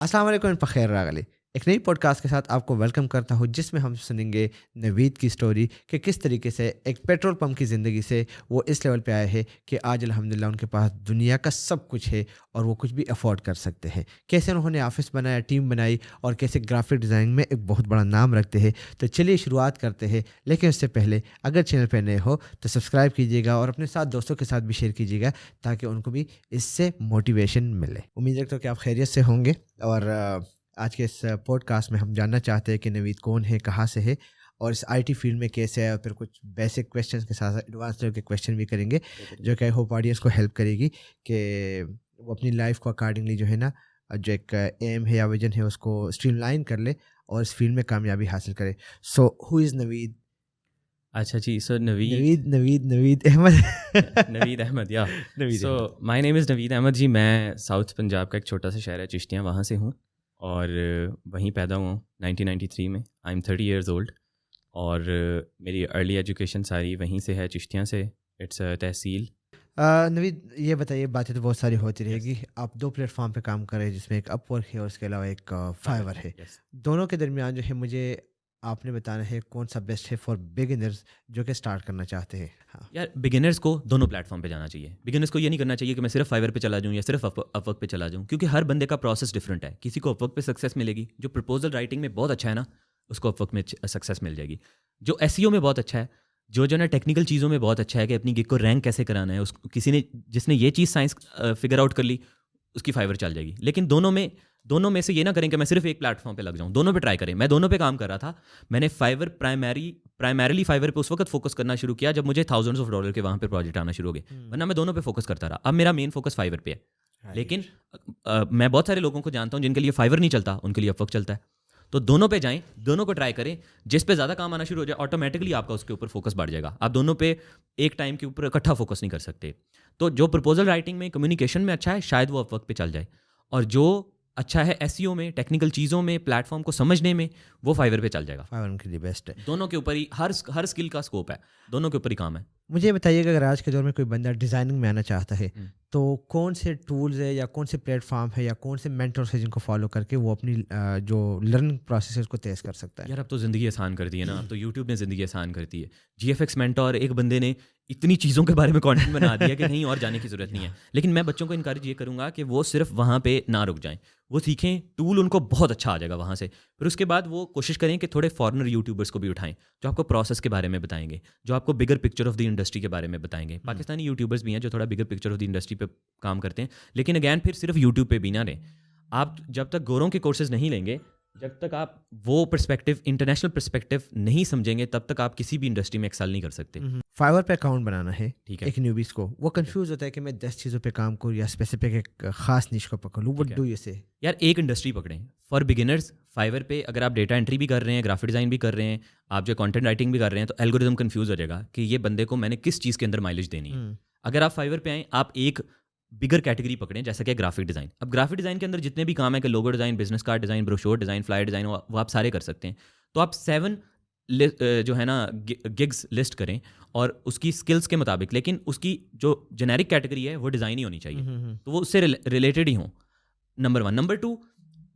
अस्सलाम वालेकुम फ़खैर रागली। एक नई पॉडकास्ट के साथ आपको वेलकम करता हूँ जिसमें हम सुनेंगे नवीद की स्टोरी कि किस तरीके से एक पेट्रोल पंप की ज़िंदगी से वो इस लेवल पे आए हैं कि आज अल्हम्दुलिल्लाह उनके पास दुनिया का सब कुछ है और वो कुछ भी अफोर्ड कर सकते हैं। कैसे उन्होंने ऑफ़िस बनाया, टीम बनाई और कैसे ग्राफ़िक डिज़ाइन में एक बहुत बड़ा नाम रखते हैं। तो चलिए शुरुआत करते हैं, लेकिन उससे पहले अगर चैनल पे नए हो तो सब्सक्राइब कीजिएगा और अपने साथ दोस्तों के साथ भी शेयर कीजिएगा ताकि उनको भी इससे मोटिवेशन मिले। उम्मीद रखता हूँ कि आप खैरियत से होंगे और आज के इस पॉडकास्ट में हम जानना चाहते हैं कि नवीद कौन है, कहाँ से है और इस आईटी फील्ड में कैसे है और फिर कुछ बेसिक क्वेश्चंस के साथ साथ एडवांस लेवल के क्वेश्चन भी करेंगे जो कि आई होप ऑडियंस को हेल्प करेगी कि वो अपनी लाइफ को अकॉर्डिंगली जो है ना, जो एक एम है या विजन है उसको स्ट्रीमलाइन कर ले और इस फील्ड में कामयाबी हासिल करे। So who is Naveed? अच्छा जी, सो नवीद नवीद अहमद नवीद अहमद या Naveed so Ahmed. My name is Naveed Ahmed ji. मैं साउथ पंजाब का एक छोटा सा शहर है चिश्तियाँ, वहाँ से हूँ और वहीं पैदा हुआ हूँ 1993 में। आई एम 30 इयर्स ओल्ड और मेरी अर्ली एजुकेशन सारी वहीं से है, चिश्तियाँ से। इट्स तहसील। नवीद, ये बताइए, बातें तो बहुत सारी होती रहेगी। आप दो प्लेटफॉर्म पे काम कर रहे हैं जिसमें एक अपवर्क है और उसके अलावा एक फाइवर है। यस दोनों के दरमियान जो है मुझे आपने बताना है कौन सा बेस्ट है फॉर बिगिनर्स जो कि स्टार्ट करना चाहते हैं। हाँ। यार, बिगिनर्स को दोनों प्लेटफॉर्म पे जाना चाहिए। बिगिनर्स को ये नहीं करना चाहिए कि मैं सिर्फ फाइवर पे चला जाऊँ या सिर्फ अपवर्क पे चला जाऊँ, क्योंकि हर बंदे का प्रोसेस डिफरेंट है। किसी को अपवर्क पे सक्सेस मिलेगी, जो प्रपोजल राइटिंग में बहुत अच्छा है ना, उसको अपवर्क में सक्सेस मिल जाएगी। जो एसईओ में बहुत अच्छा है, जो ना टेक्निकल चीज़ों में बहुत अच्छा है कि अपनी गिग को रैंक कैसे कराना है, उसको किसी ने जिसने ये चीज़ साइंस फिगर आउट कर ली, उसकी फाइवर चल जाएगी। लेकिन दोनों में से ये ना करें कि मैं सिर्फ एक प्लेटफॉर्म पे लग जाऊँ, दोनों पे ट्राई करें। मैं दोनों पे काम कर रहा था। मैंने फाइवर प्राइमरीली फाइवर पे उस वक्त फोकस करना शुरू किया जब मुझे थाउजेंड्स ऑफ डॉलर के वहाँ पे प्रोजेक्ट आना शुरू हो गए, वरना मैं दोनों पे फोकस करता रहा। अब मेरा मेन फोकस फाइवर पे है। लेकिन मैं बहुत सारे लोगों को जानता हूँ जिनके लिए फाइवर नहीं चलता, उनके लिए अपवर्क चलता है। तो दोनों पे जाएं, दोनों को ट्राई करें। जिस पे ज़्यादा काम आना शुरू हो जाए, ऑटोमेटिकली आपका उसके ऊपर फोकस बढ़ जाएगा। आप दोनों पे एक टाइम के ऊपर इकट्ठा फोकस नहीं कर सकते। तो जो प्रपोजल राइटिंग में, कम्युनिकेशन में अच्छा है, शायद वो अपवर्क पे चल जाए, और जो अच्छा है एसईओ में, टेक्निकल चीज़ों में, प्लेटफॉर्म को समझने में, वो फाइवर पे चल जाएगा। फाइवर उनके लिए बेस्ट है। दोनों के ऊपर ही हर स्किल का स्कोप है, दोनों के ऊपर ही काम है। मुझे ये बताइएगा, अगर आज के दौर में कोई बंदा डिज़ाइनिंग में आना चाहता है तो कौन से टूल्स है या कौन से प्लेटफॉर्म है या कौन से मेंटर्स है जिनको फॉलो करके वो अपनी जो लर्निंग प्रोसेस है उसको तेज़ कर सकता है? यार, अब तो ज़िंदगी आसान कर दी है ना। अब तो यूट्यूब ने ज़िंदगी आसान कर दी है। जीएफएक्स मेंटोर एक बंदे ने इतनी चीज़ों के बारे में कंटेंट बना दिया कि कहीं और जाने की ज़रूरत नहीं है। लेकिन मैं बच्चों को इनकरेज ये करूँगा कि वो सिर्फ वहाँ पे ना रुक जाएं, वो सीखें। टूल उनको बहुत अच्छा आ जाएगा वहाँ से। फिर उसके बाद वो कोशिश करें कि थोड़े फॉरेनर यूट्यूबर्स को भी उठाएं जो आपको प्रोसेस के बारे में बताएंगे, जो आपको bigger picture of the industry के बारे में बताएंगे। पाकिस्तानी यूट्यूबर्स भी हैं जो थोड़ा bigger picture of the industry पे काम करते हैं। लेकिन अगैन फिर सिर्फ यूट्यूब पे भी ना रहें। आप जब तक गोरों के कोर्सेज नहीं लेंगे, जब तक आप वो पर्सपेक्टिव, इंटरनेशनल पर्सपेक्टिव नहीं समझेंगे, तब तक आप किसी भी इंडस्ट्री में एक्सेल नहीं कर सकते। फाइवर पे अकाउंट बनाना है, ठीक है। एक न्यूबीज को वो कंफ्यूज होता है कि मैं 10 चीज़ों पे काम करूँ या स्पेसिफिक एक खास निश को पकड़ लूँ। व्हाट डू यू से? यार, एक इंडस्ट्री पकड़ें फॉर बिगिनर्स। फाइवर पे अगर आप डेटा एंट्री भी कर रहे हैं, ग्राफिक डिज़ाइन भी कर रहे हैं, आप जो कंटेंट राइटिंग भी कर रहे हैं, तो एल्गोरिदम कंफ्यूज हो जाएगा कि ये बंदे को मैंने किस चीज़ के अंदर माइलेज देनी है। अगर आप फाइवर पे आएँ, आप एक बिगर कैटेगरी पकड़ें, जैसा कि ग्राफिक डिज़ाइन। अब ग्राफिक डिज़ाइन के अंदर जितने भी काम है कि logo design, business card design, brochure design, flyer design, वो आप सारे कर सकते हैं। तो आप 7 जो है ना गिग्स लिस्ट करें और उसकी स्किल्स के मुताबिक, लेकिन उसकी जो जेनेरिक कैटेगरी है वो डिज़ाइन ही होनी चाहिए, तो वो उससे रिलेटेड ही हों। नंबर 1। नंबर 2,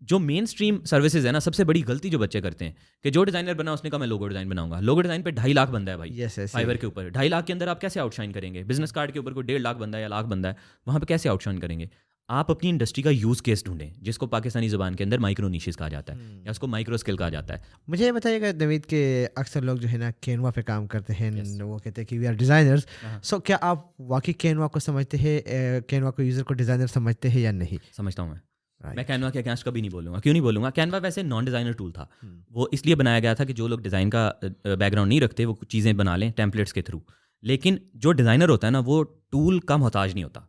जो मेन स्ट्रीम सर्विसेज है ना, सबसे बड़ी गलती जो बच्चे करते हैं कि जो डिज़ाइनर बना उसने कहा मैं लोगो डिज़ाइन बनाऊंगा। लोगो डिज़ाइन पे 2.5 लाख बंदा है भाई। Yes yes. फाइवर के ऊपर 2.5 लाख के अंदर आप कैसे आउटशाइन करेंगे? बिजनेस कार्ड के ऊपर कोई 1.5 लाख बंदा है या लाख बंदा है, वहाँ पे कैसे आउटशाइन करेंगे? आप अपनी इंडस्ट्री का यूज़ केस ढूंढें, जिसको पाकिस्तानी ज़ुबान के अंदर माइक्रो निशेस कहा जाता है या उसको माइक्रो स्किल कहा जाता है। मुझे ये बताइएगा नवीद के अक्सर लोग जो है ना कैनवा पे काम करते हैं। वो कहते हैं कि वी आर डिज़ाइनर्स। सो क्या आप वाकई कैनवा को समझते हैं, कैनवा को यूज़र को डिज़ाइनर समझते हैं या नहीं? समझता हूँ मैं कैनवा के अगेंस्ट कभी नहीं बोलूँगा। क्यों नहीं बोलूँगा? कैनवा वैसे नॉन डिज़ाइनर टूल था। वो इसलिए बनाया गया था कि जो लोग डिज़ाइन का बैकग्राउंड नहीं रखते वो चीज़ें बना लें टेम्पलेट्स के थ्रू। लेकिन जो डिज़ाइनर होता है ना, वो टूल का मोहताज नहीं होता।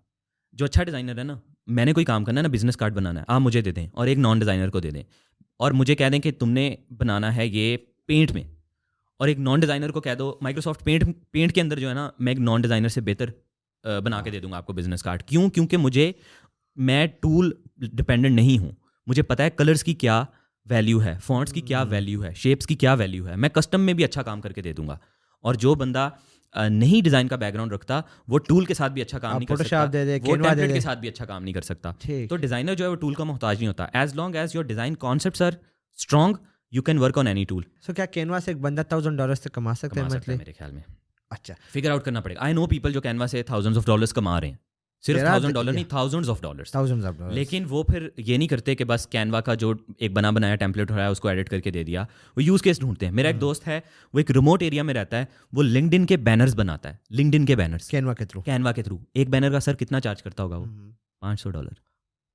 जो अच्छा डिज़ाइनर है ना, मैंने कोई काम करना है ना, बिजनेस कार्ड बनाना है, आप मुझे दे दें और एक नॉन डिज़ाइनर को दे दें और मुझे कह दें कि तुमने बनाना है ये पेंट में, और एक नॉन डिज़ाइनर को कह दो माइक्रोसॉफ्ट पेंट के अंदर जो है ना, मैं एक नॉन डिज़ाइनर से बेहतर बना के दे दूंगा आपको बिजनेस कार्ड। क्यों? क्योंकि मैं टूल डिपेंडेंट नहीं हूँ। मुझे पता है कलर्स की क्या वैल्यू है, फॉन्ट्स की क्या वैल्यू है, शेप्स की क्या वैल्यू है। मैं कस्टम में भी अच्छा काम करके दे दूंगा। और जो बंदा नहीं डिज़ाइन का बैकग्राउंड रखता, वो टूल के साथ भी अच्छा काम आप नहीं कर फोटोशॉप सकता, दे दे, वो Canva दे टेम्पलेट दे। के साथ भी अच्छा काम नहीं कर सकता। ठीक। तो डिज़ाइनर जो है वो टूल का मोहताज नहीं होता। As long as your design concepts are strong, you can work on any tool. So क्या कैनवा से एक बंदा $1000 से कमा सकता है कमा सकता है मंथली? मेरे ख्याल में। अच्छा, फिगर आउट करना पड़ेगा। आई नो पीपल जो कैनवा से थाउजेंड्स ऑफ डॉलर्स कमा रहे हैं, सिर्फ तेरा $1000 नहीं, थाउजेंड्स ऑफ डॉलर्स। $1000। लेकिन वो फिर ये नहीं करते कि बस कैनवा का जो एक बना बनाया टेम्पलेट हो रहा है उसको एडिट करके दे दिया, वो यूज़ केस ढूंढते हैं। मेरा एक दोस्त है, वो एक रिमोट एरिया में रहता है, वो लिंक्डइन के बैनर्स बनाता है, लिंक्डइन के बैनर्स कैनवा के थ्रू। कैनवा के थ्रू। एक बैनर का सर कितना चार्ज करता होगा वो? $500।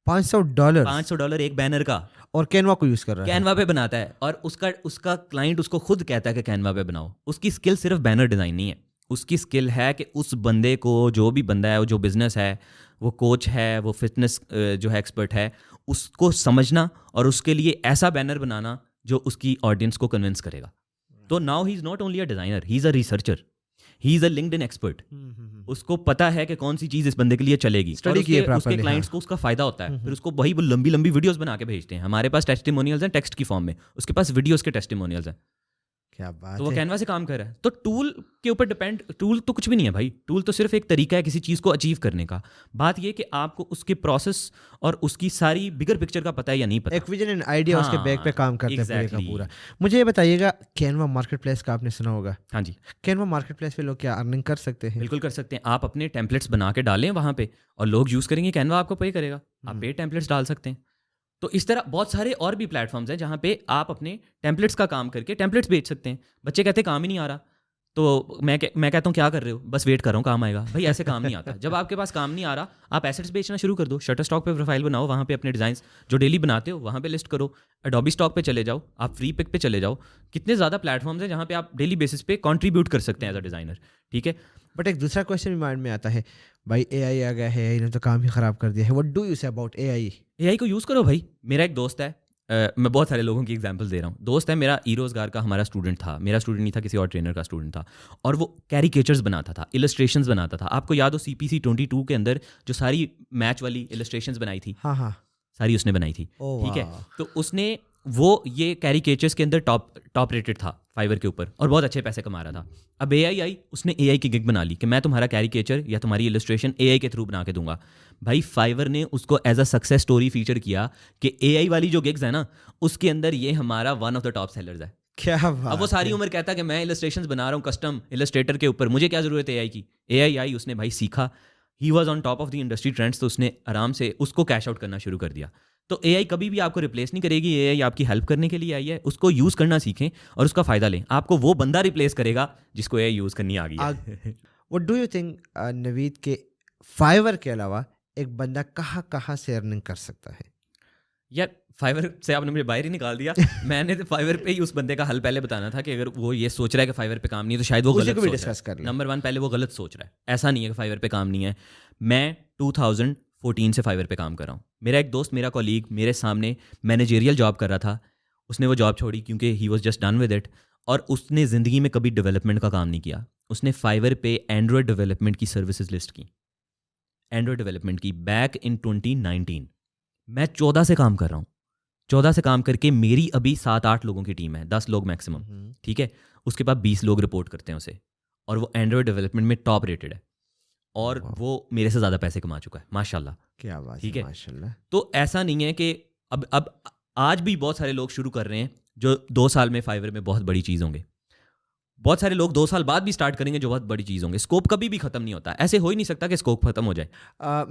$500 $500 एक बैनर का, और कैनवा को यूज कर रहा है। कैनवा पे बनाता है। और उसका क्लाइंट उसको खुद कहता है कि कैनवा पे बनाओ। उसकी स्किल सिर्फ बैनर डिज़ाइन नहीं है, उसकी स्किल है कि उस बंदे को, जो भी बंदा है, जो बिजनेस है, वो कोच है, वो फिटनेस जो है एक्सपर्ट है, उसको समझना और उसके लिए ऐसा बैनर बनाना जो उसकी ऑडियंस को कन्विंस करेगा। तो now he is not only a designer, he is a researcher, he is a LinkedIn expert. उसको पता है कि कौन सी चीज़ इस बंदे के लिए चलेगी, और Study की है उसके properly, क्लाइंट्स हाँ। को उसका फ़ायदा होता है। फिर उसको वही वो लंबी लंबी वीडियोस बना के भेजते हैं। हमारे पास टेस्टिमोनियल्स हैं टेक्स्ट की फॉर्म में, उसके पास वीडियोस के टेस्टिमोनियल्स हैं। क्या बात तो वो है। कैनवा से काम कर रहा है। तो टूल के ऊपर डिपेंड, टूल तो कुछ भी नहीं है भाई, टूल तो सिर्फ एक तरीका है किसी चीज़ को अचीव करने का। बात ये कि आपको उसके प्रोसेस और उसकी सारी बिगर पिक्चर का पता है या नहीं पता। एक विजन एंड आइडिया उसके बैक पे हाँ, काम करते हैं पूरे का exactly। पूरा। मुझे ये बताइएगा, कैनवा मार्केट प्लेस का आपने सुना होगा। हाँ जी, कैनवा मार्केट प्लेस पे लोग क्या अर्निंग कर सकते हैं? बिल्कुल कर सकते हैं। आप अपने टेम्पलेट्स बना के डालें वहाँ पे और लोग यूज़ करेंगे, कैनवा आपको पे करेगा। आप पेड टेम्पलेट्स डाल सकते हैं। तो इस तरह बहुत सारे और भी प्लेटफॉर्म्स हैं जहाँ पे आप अपने टेम्पलेट्स का काम करके टेम्पलेट्स बेच सकते हैं। बच्चे कहते हैं काम ही नहीं आ रहा, तो मैं कहता हूँ क्या कर रहे हो? बस वेट कर रहा हूँ काम आएगा। भाई ऐसे काम नहीं आता। जब आपके पास काम नहीं आ रहा, आप एसेट्स बेचना शुरू कर दो। शटर स्टॉक पे प्रोफाइल बनाओ, वहाँ पे अपने डिज़ाइंस जो डेली बनाते हो वहाँ पे लिस्ट करो। एडोबी स्टॉक पे चले जाओ, आप फ्री पिक पे चले जाओ। कितने ज़्यादा प्लेटफॉर्म्स हैं जहाँ पे आप डेली बेसिस पे कंट्रीब्यूट कर सकते हैं एज अ डिज़ाइनर। ठीक है, बट एक दूसरा क्वेश्चन भी माइंड में आता है, भाई एआई आ गया है, एआई ने तो काम ही खराब कर दिया है। What do you say about AI? AI को यूज़ करो भाई। मेरा एक दोस्त है, मैं बहुत सारे लोगों की एग्जांपल दे रहा हूँ। दोस्त है मेरा, ई रोज़गार का हमारा स्टूडेंट था। मेरा स्टूडेंट नहीं था, किसी और ट्रेनर का स्टूडेंट था। और वो कैरिकेचर्स बनाता था, इलस्ट्रेशंस बनाता था। आपको याद हो CPC 22 के अंदर जो सारी मैच वाली इलस्ट्रेशंस बनाई थी, हाँ हाँ। सारी उसने बनाई थी। ओह ठीक है, वाह। तो उसने वो ये कैरिकेचर्स के अंदर टॉप रेटेड था फाइवर के ऊपर, और बहुत अच्छे पैसे कमा रहा था। अब एआई आई, उसने एआई की गिग बना ली कि मैं तुम्हारा कैरिकेचर या तुम्हारी इलस्ट्रेशन एआई के थ्रू बना के दूंगा। भाई फाइवर ने उसको as a success story feature किया कि एआई वाली जो गिग्स है ना, उसके अंदर ये हमारा one of the top sellers है। क्या बात अब वो सारी है। उम्र कहता है कि मैं इलस्ट्रेशंस बना रहा हूँ कस्टम इलस्ट्रेटर के ऊपर, मुझे क्या ज़रूरत है एआई की। एआई आई, उसने भाई सीखा, he was on top of the industry trends, तो उसने आराम से उसको कैश आउट करना शुरू कर दिया। तो एआई कभी भी आपको रिप्लेस नहीं करेगी, एआई आपकी हेल्प करने के लिए आई है। उसको यूज़ करना सीखें और उसका फ़ायदा लें। आपको वो बंदा रिप्लेस करेगा जिसको एआई यूज़ करनी आ गई है। What do you think Naveed के फाइवर के अलावा एक बंदा कहाँ कहाँ से अर्निंग कर सकता है? यार फाइवर से आपने मुझे बाहर ही निकाल दिया। मैंने तो फाइवर पे ही उस बंदे का हल पहले बताना था कि अगर वो ये सोच रहा है कि फाइवर पे काम नहीं है तो शायद वो उसी गलत को भी सोच रहा डिस्कस कर है। लें। नंबर 1, पहले वो गलत सोच रहा है। ऐसा नहीं है कि फाइवर पे काम नहीं है। मैं 2014 से फाइवर पे काम कर रहा हूँ। मेरा एक दोस्त, मेरा कॉलीग मेरे सामने मैनेजेरियल जॉब कर रहा था, उसने वो जॉब छोड़ी क्योंकि he was just done with it, और उसने ज़िंदगी में कभी डेवलपमेंट का काम नहीं किया। उसने फाइवर पे एंड्रॉयड डेवलपमेंट की सर्विसेज लिस्ट की, एंड्रॉयड डेवलपमेंट की, बैक इन 2019। मैं 14 से काम कर रहा हूँ। 14 से काम करके मेरी अभी 7-8 लोगों की टीम है, 10 लोग मैक्सिमम। ठीक है, उसके बाद 20 लोग रिपोर्ट करते हैं उसे, और वो एंड्रॉयड डेवलपमेंट में टॉप रेटेड है, और वो मेरे से ज़्यादा पैसे कमा चुका है माशाल्लाह। क्या बात ठीक है, है, माशाल्लाह। तो ऐसा नहीं है कि अब आज भी बहुत सारे लोग शुरू कर रहे हैं जो 2 साल में फाइवर में बहुत बड़ी चीज़ होंगे। बहुत सारे लोग 2 साल बाद भी स्टार्ट करेंगे जो बहुत बड़ी चीज़ होंगे। स्कोप कभी भी खत्म नहीं होता, ऐसे हो ही नहीं सकता कि स्कोप खत्म हो जाए।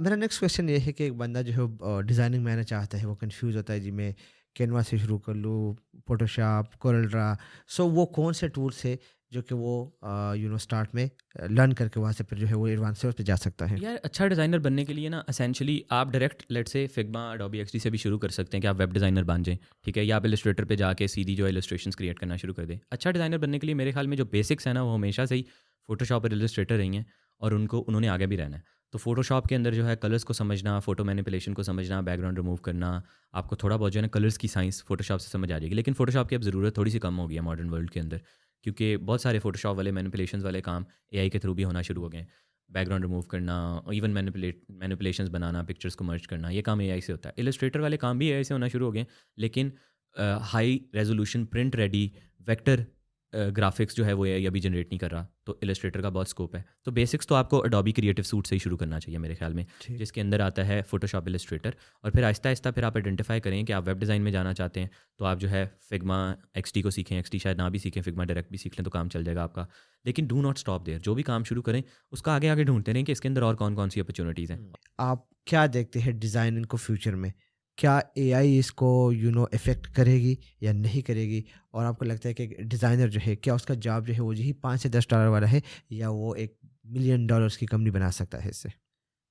मेरा नेक्स्ट क्वेश्चन ये है कि एक बंदा जो है डिज़ाइनिंग में आना चाहता है, वो कंफ्यूज होता है जी, मैं कैनवा से शुरू कर लूँ, फोटोशॉप, कोरलड्रा, सो वो कौन से टूल्स है जो कि वो स्टार्ट में लर्न करके वहाँ से फिर जो है वो एडवांस पे जा सकता है? यार अच्छा डिज़ाइनर बनने के लिए ना एसेंशियली आप डायरेक्ट लेट से फिग्मा, एडोबी एक्सडी से भी शुरू कर सकते हैं कि आप वेब डिज़ाइनर बन जाएं। ठीक है, या आप इलस्ट्रेटर पे जाके सीधी जो इलस्ट्रेशंस क्रिएट करना शुरू कर दें। अच्छा डिज़ाइनर बनने के लिए मेरे ख्याल में जो बेसिक्स है ना, वो हमेशा से ही फोटोशॉप और इलस्ट्रेटर रही हैं, और उन्होंने आगे भी रहना है। तो फोटोशॉप के अंदर जो है कलर्स को समझना, फोटो मैनिपुलेशन को समझना, बैकग्राउंड रिमूव करना, आपको थोड़ा बहुत जो है ना कलर्स की साइंस फोटोशॉप से समझ आ जाएगी। लेकिन फोटोशॉप की अब ज़रूरत थोड़ी सी कम हो गई है मॉडर्न वर्ल्ड के अंदर, क्योंकि बहुत सारे फोटोशॉप वाले मैनिपुलेशंस वाले काम एआई के थ्रू भी होना शुरू हो गए हैं। बैकग्राउंड रिमूव करना, इवन मैनिपुलेशंस बनाना, पिक्चर्स को मर्ज करना, ये काम एआई से होता है। इलस्ट्रेटर वाले काम भी एआई से होना शुरू हो गए, लेकिन high resolution, print ready, vector graphics जो है वो AI अभी जनरेट नहीं कर रहा, तो इलस्ट्रेटर का बहुत स्कोप है। तो बेसिक्स तो आपको अडोबी क्रिएटिव सूट से ही शुरू करना चाहिए मेरे ख्याल में, ठीक। जिसके अंदर आता है फोटोशॉप, इलस्ट्रेटर, और फिर आहिस्ता आहिस्ता फिर आप आइडेंटिफाई करें कि आप वेब डिज़ाइन में जाना चाहते हैं, तो आप जो है फिग्मा XD को सीखें, XD शायद ना भी सीखें, फिग्मा डायरेक्ट भी सीख लें तो काम चल जाएगा आपका। लेकिन डू नॉट स्टॉप देयर, जो भी काम शुरू करें उसका आगे आगे ढूंढते रहें कि इसके अंदर और कौन कौन सी अपॉर्चुनिटीज़ हैं। आप क्या देखते हैं डिज़ाइन को फ्यूचर में? क्या एआई इसको इफ़ेक्ट करेगी या नहीं करेगी? और आपको लगता है कि डिज़ाइनर जो है, क्या उसका जॉब जो है वो यही $5 से $10 वाला है, या वो $1 मिलियन की कंपनी बना सकता है इससे?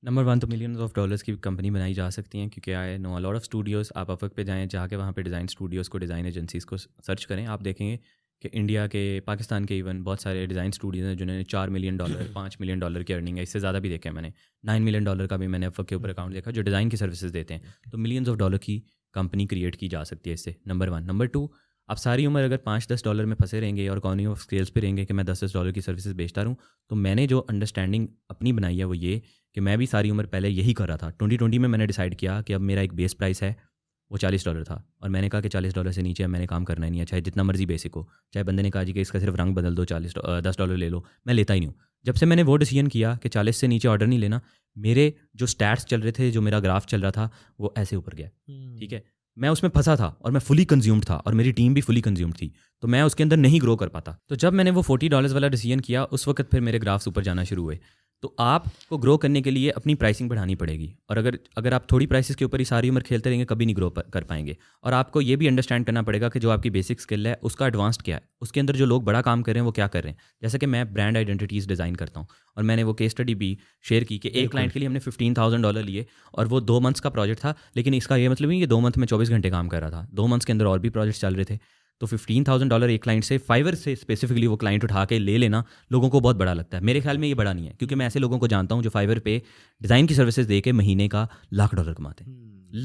नंबर वन तो मिलियंस ऑफ डॉलर्स की कंपनी बनाई जा सकती हैं, क्योंकि I know a lot of Studios. आप अपवर्क पे जाएँ, जाके वहाँ पे डिज़ाइन स्टूडियोज़ को, डिज़ाइन एजेंसीज़ को सर्च करें, आप देखेंगे कि इंडिया के, पाकिस्तान के इवन बहुत सारे डिज़ाइन स्टूडियोज़ हैं जिन्होंने $4 मिलियन $5 मिलियन की अर्निंग है, इससे ज़्यादा भी देखे हैं मैंने। $9 मिलियन का भी मैंने अपवर्क के ऊपर अकाउंट देखा जो डिज़ाइन की सर्विसेज देते हैं। तो मिलियंस ऑफ डॉलर की कंपनी क्रिएट की जा सकती है इससे, नंबर वन। नंबर टू, आप सारी उम्र अगर $5-10 में फंसे रहेंगे और इकोनॉमी ऑफ स्केल्स पे रहेंगे कि मैं $10 की सर्विसेज बेचता रहूँ, तो मैंने जो अंडरस्टैंडिंग अपनी बनाई है वो ये कि मैं भी सारी उम्र पहले यही कर रहा था। 2020 में मैंने डिसाइड किया कि अब मेरा एक बेस प्राइस है, वो $40 था, और मैंने कहा कि $40 से नीचे मैंने काम करना ही नहीं है, चाहे जितना मर्जी बेसिक हो। चाहे बंदे ने कहा जी कि इसका सिर्फ रंग बदल दो, $10 ले लो, मैं लेता ही नहीं हूँ। जब से मैंने वो डिसीजन किया कि 40 से नीचे ऑर्डर नहीं लेना, मेरे जो स्टैट्स चल रहे थे, जो मेरा ग्राफ चल रहा था, वो ऐसे ऊपर गया। ठीक है, मैं उसमें फंसा था और मैं फुली कंज्यूम्ड था और मेरी टीम भी फुली कंज्यूम्ड थी, तो मैं उसके अंदर नहीं ग्रो कर पाता। तो जब मैंने वो $40 वाला डिसीजन किया, उस वक्त फिर मेरे ग्राफ्स ऊपर जाना शुरू हुए। तो आपको ग्रो करने के लिए अपनी प्राइसिंग बढ़ानी पड़ेगी, और अगर आप थोड़ी प्राइसेस के ऊपर ही सारी उम्र खेलते रहेंगे, कभी नहीं ग्रो कर पाएंगे। और आपको ये भी अंडरस्टैंड करना पड़ेगा कि जो आपकी बेसिक स्किल है उसका एडवांस्ड क्या है, उसके अंदर जो लोग बड़ा काम कर रहे हैं वो क्या कर रहे हैं। जैसे कि मैं ब्रांड आइडेंटिटीज़ डिज़ाइन करता हूँ, और मैंने वो केस स्टडी भी शेयर की कि एक क्लाइंट के लिए हमने $15,000 लिए, और वो 2 मंथ्स का प्रोजेक्ट था। लेकिन इसका ये मतलब नहीं कि 2 मंथ में 24 घंटे काम कर रहा था, 2 मंथ्स के अंदर और भी प्रोजेक्ट्स चल रहे थे। तो $15,000 एक क्लाइंट से, फाइवर से स्पेसिफिकली वो क्लाइंट उठा के ले लेना लोगों को बहुत बड़ा लगता है। मेरे ख्याल में ये बड़ा नहीं है, क्योंकि मैं ऐसे लोगों को जानता हूँ जो फाइवर पे डिज़ाइन की सर्विसेज दे के महीने का $1,00,000 कमाते हैं।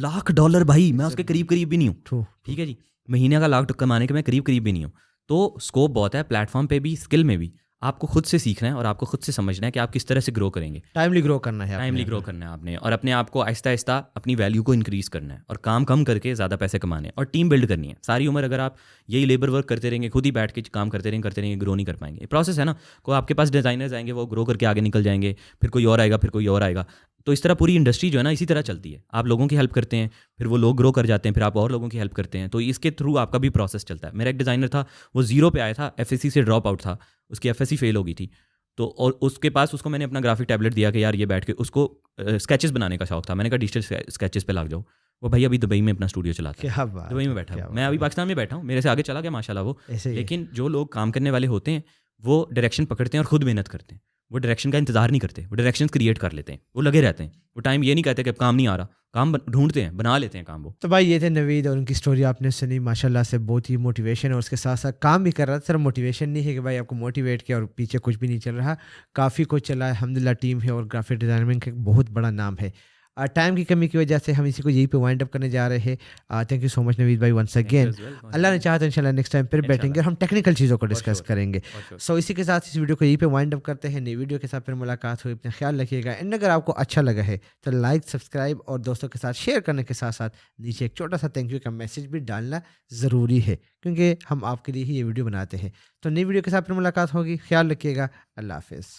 $1,00,000 भाई, मैं उसके करीब करीब भी नहीं हूँ। ठीक है जी, महीने का $1,00,000 कमाने के मैं करीब करीब भी नहीं हूँ। तो स्कोप बहुत है प्लेटफॉर्म पे भी, स्किल में भी। आपको खुद से सीखना है और आपको खुद से समझना है कि आप किस तरह से ग्रो करेंगे। टाइमली ग्रो करना है, टाइमली ग्रो करना है आपने, और अपने आप को आहिस्ता आहिस्ता अपनी वैल्यू को इंक्रीज़ करना है, और काम कम करके ज़्यादा पैसे कमाने हैं, और टीम बिल्ड करनी है। सारी उम्र अगर आप यही लेबर वर्क करते रहेंगे, खुद ही बैठ के काम करते रहेंगे, ग्रो नहीं कर पाएंगे। प्रोसेस है ना, कोई आपके पास डिज़ाइनर्स आएंगे, वो ग्रो करके आगे निकल जाएंगे, फिर कोई और आएगा, फिर कोई और आएगा। तो इस तरह पूरी इंडस्ट्री जो है ना, इसी तरह चलती है। आप लोगों की हेल्प करते हैं, फिर वो लोग ग्रो कर जाते हैं, फिर आप और लोगों की हेल्प करते हैं, तो इसके थ्रू आपका भी प्रोसेस चलता है। मेरा एक डिज़ाइनर था, वो 0 पे आया था, FSC से ड्रॉप आउट था, उसकी FSC फेल हो गई थी। तो और उसके पास, उसको मैंने अपना ग्राफिक टैबलेट दिया कि यार ये बैठ के, उसको स्केचेस बनाने का शौक था। मैंने कहा डिजिटल स्केचेस पे लग जाओ। वो भाई अभी दुबई में अपना स्टूडियो चलाता है, क्या बात दुबई में है, बैठा क्या हूँ बात मैं, अभी है। पाकिस्तान में बैठा हूँ, मेरे से आगे चला गया माशाल्लाह वो। ऐसे ही है। लेकिन जो लोग काम करने वाले होते हैं वो डायरेक्शन पकड़ते हैं और खुद मेहनत करते हैं। वो डायरेक्शन का इंतजार नहीं करते, वो डायरेक्शन क्रिएट कर लेते हैं, वो लगे रहते हैं। वो टाइम ये नहीं कहते कि अब काम नहीं आ रहा, काम ढूंढते हैं, बना लेते हैं काम वो। तो भाई ये थे नवीद, और उनकी स्टोरी आपने सुनी, माशाल्लाह से बहुत ही मोटिवेशन है, और उसके साथ साथ काम भी कर रहा था। सिर्फ मोटिवेशन नहीं है कि भाई आपको मोटिवेट किया और पीछे कुछ भी नहीं चल रहा, काफ़ी कुछ चला है। अल्हम्दुलिल्लाह टीम है और ग्राफिक डिज़ाइनिंग का एक बहुत बड़ा नाम है। टाइम की कमी की वजह से हम इसी को यहीं पे वाइंड अप करने जा रहे हैं। Thank you so much Naveed भाई वंस अगेन। अल्लाह ने चाहा तो इंशाल्लाह नेक्स्ट टाइम फिर बैठेंगे और हम टेक्निकल चीज़ों को डिस्कस करेंगे। सो इसी के साथ इस वीडियो को यहीं पे वाइंड अप करते हैं। नई वीडियो के साथ फिर मुलाकात हुई, अपना ख्याल रखिएगा। एंड अगर आपको अच्छा लगा है तो लाइक, सब्सक्राइब और दोस्तों के साथ शेयर करने के साथ साथ नीचे एक छोटा सा थैंक यू का मैसेज भी डालना ज़रूरी है, क्योंकि हम आपके लिए ही ये वीडियो बनाते हैं। तो नई वीडियो के साथ फिर मुलाकात होगी, ख्याल रखिएगा। अल्लाह हाफिज़।